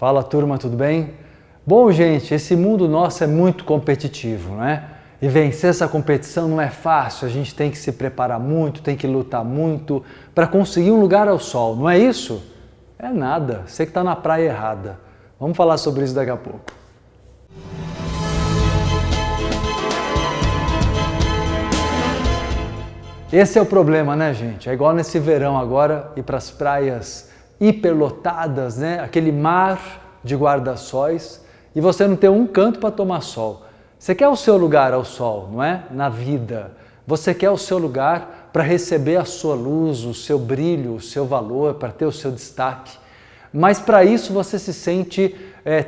Fala turma, tudo bem? Bom, gente, esse mundo nosso é muito competitivo, né? E vencer essa competição não é fácil, a gente tem que se preparar muito, tem que lutar muito para conseguir um lugar ao sol, não é isso? É nada, você que está na praia errada. Vamos falar sobre isso daqui a pouco. Esse é o problema, né, gente? É igual nesse verão agora, ir para as praias hiperlotadas, né? Aquele mar de guarda-sóis e você não tem um canto para tomar sol. Você quer o seu lugar ao sol, não é? Na vida. Você quer o seu lugar para receber a sua luz, o seu brilho, o seu valor, para ter o seu destaque. Mas para isso você se sente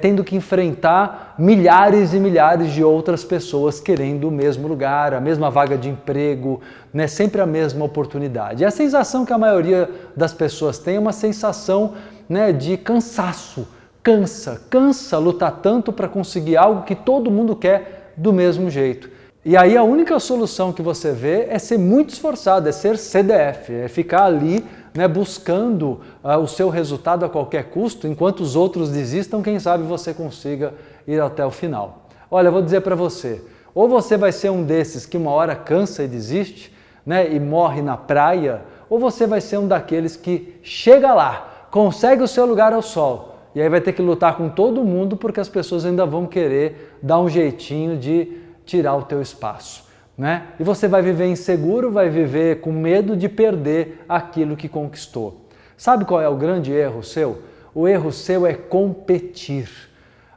tendo que enfrentar milhares e milhares de outras pessoas querendo o mesmo lugar, a mesma vaga de emprego, né? Sempre a mesma oportunidade. E a sensação que a maioria das pessoas tem é uma sensação, né, de cansaço. Cansa lutar tanto para conseguir algo que todo mundo quer do mesmo jeito. E aí a única solução que você vê é ser muito esforçado, é ser CDF, é ficar ali, né, buscando o seu resultado a qualquer custo, enquanto os outros desistam, quem sabe você consiga ir até o final. Olha, eu vou dizer para você, ou você vai ser um desses que uma hora cansa e desiste, né, e morre na praia, ou você vai ser um daqueles que chega lá, consegue o seu lugar ao sol, e aí vai ter que lutar com todo mundo porque as pessoas ainda vão querer dar um jeitinho de tirar o teu espaço, né? E você vai viver inseguro, vai viver com medo de perder aquilo que conquistou. Sabe qual é o grande erro seu? O erro seu é competir.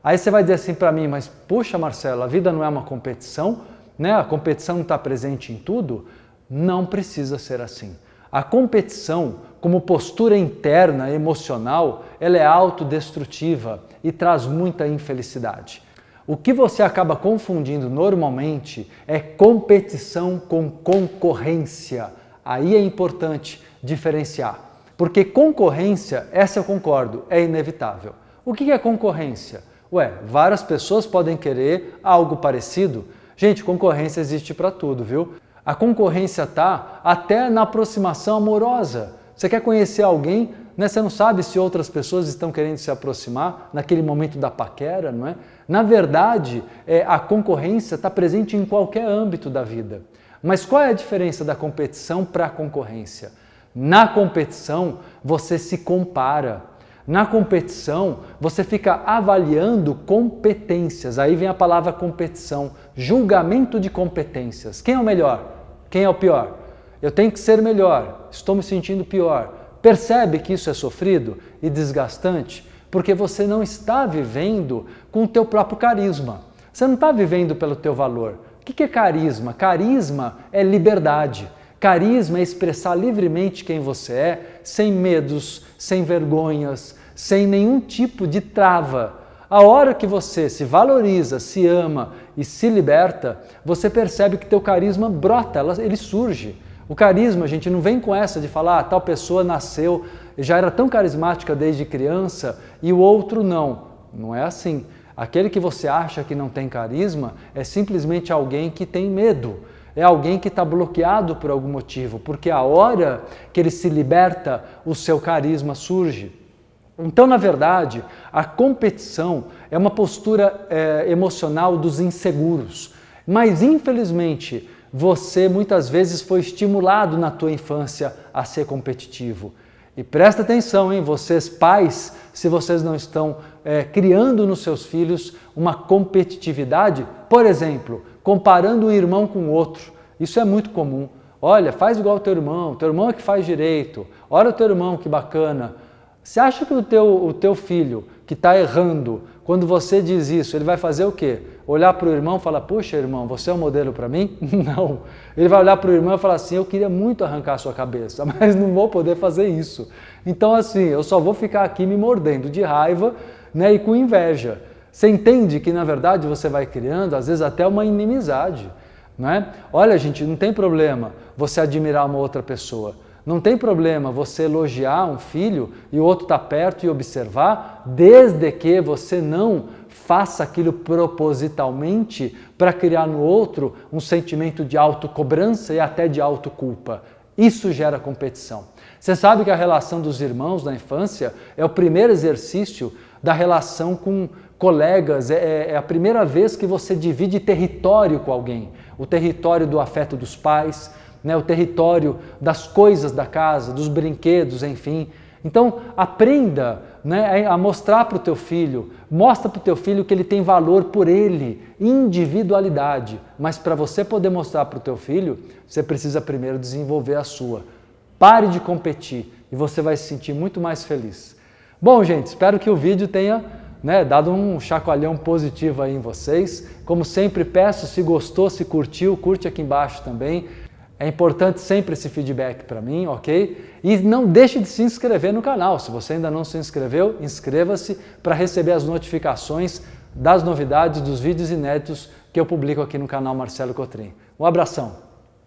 Aí você vai dizer assim para mim, mas puxa Marcelo, a vida não é uma competição, né? A competição está presente em tudo? Não precisa ser assim. A competição, como postura interna, emocional, ela é autodestrutiva e traz muita infelicidade. O que você acaba confundindo normalmente é competição com concorrência. Aí é importante diferenciar, porque concorrência, essa eu concordo, é inevitável. O que é concorrência? Várias pessoas podem querer algo parecido. Gente, concorrência existe para tudo, viu? A concorrência está até na aproximação amorosa. Você quer conhecer alguém, né? Você não sabe se outras pessoas estão querendo se aproximar naquele momento da paquera, não é? Na verdade, a concorrência está presente em qualquer âmbito da vida. Mas qual é a diferença da competição para a concorrência? Na competição, você se compara. Na competição, você fica avaliando competências. Aí vem a palavra competição, julgamento de competências. Quem é o melhor? Quem é o pior? Eu tenho que ser melhor, estou me sentindo pior. Percebe que isso é sofrido e desgastante? Porque você não está vivendo com o teu próprio carisma. Você não está vivendo pelo teu valor. O que é carisma? Carisma é liberdade. Carisma é expressar livremente quem você é, sem medos, sem vergonhas, sem nenhum tipo de trava. A hora que você se valoriza, se ama e se liberta, você percebe que teu carisma brota, ele surge. O carisma, gente, não vem com essa de falar, tal pessoa nasceu, já era tão carismática desde criança e o outro não. Não é assim. Aquele que você acha que não tem carisma é simplesmente alguém que tem medo. É alguém que está bloqueado por algum motivo, porque a hora que ele se liberta, o seu carisma surge. Então, na verdade, a competição é uma postura emocional dos inseguros. Mas, infelizmente, você muitas vezes foi estimulado na tua infância a ser competitivo. E presta atenção, hein, vocês pais, se vocês não estão criando nos seus filhos uma competitividade, por exemplo, comparando um irmão com o outro. Isso é muito comum. Olha, faz igual o teu irmão é que faz direito. Olha o teu irmão, que bacana. Você acha que o teu filho que está errando, quando você diz isso, ele vai fazer o quê? Olhar para o irmão e falar, puxa irmão, você é um modelo para mim? Não. Ele vai olhar para o irmão e falar assim, eu queria muito arrancar a sua cabeça, mas não vou poder fazer isso. Então assim, eu só vou ficar aqui me mordendo de raiva, né, e com inveja. Você entende que na verdade você vai criando, às vezes até uma inimizade, né? Olha gente, não tem problema você admirar uma outra pessoa. Não tem problema você elogiar um filho e o outro está perto e observar, desde que você não faça aquilo propositalmente para criar no outro um sentimento de autocobrança e até de autoculpa. Isso gera competição. Você sabe que a relação dos irmãos na infância é o primeiro exercício da relação com colegas, é a primeira vez que você divide território com alguém, o território do afeto dos pais, né, o território das coisas da casa, dos brinquedos, enfim. Então, aprenda, né, a mostrar para o teu filho, mostra para o teu filho que ele tem valor por ele, individualidade. Mas para você poder mostrar para o teu filho, você precisa primeiro desenvolver a sua. Pare de competir e você vai se sentir muito mais feliz. Bom, gente, espero que o vídeo tenha, né, dado um chacoalhão positivo aí em vocês. Como sempre peço, se gostou, se curtiu, curte aqui embaixo também. É importante sempre esse feedback para mim, ok? E não deixe de se inscrever no canal. Se você ainda não se inscreveu, inscreva-se para receber as notificações das novidades, dos vídeos inéditos que eu publico aqui no canal Marcelo Cotrim. Um abração!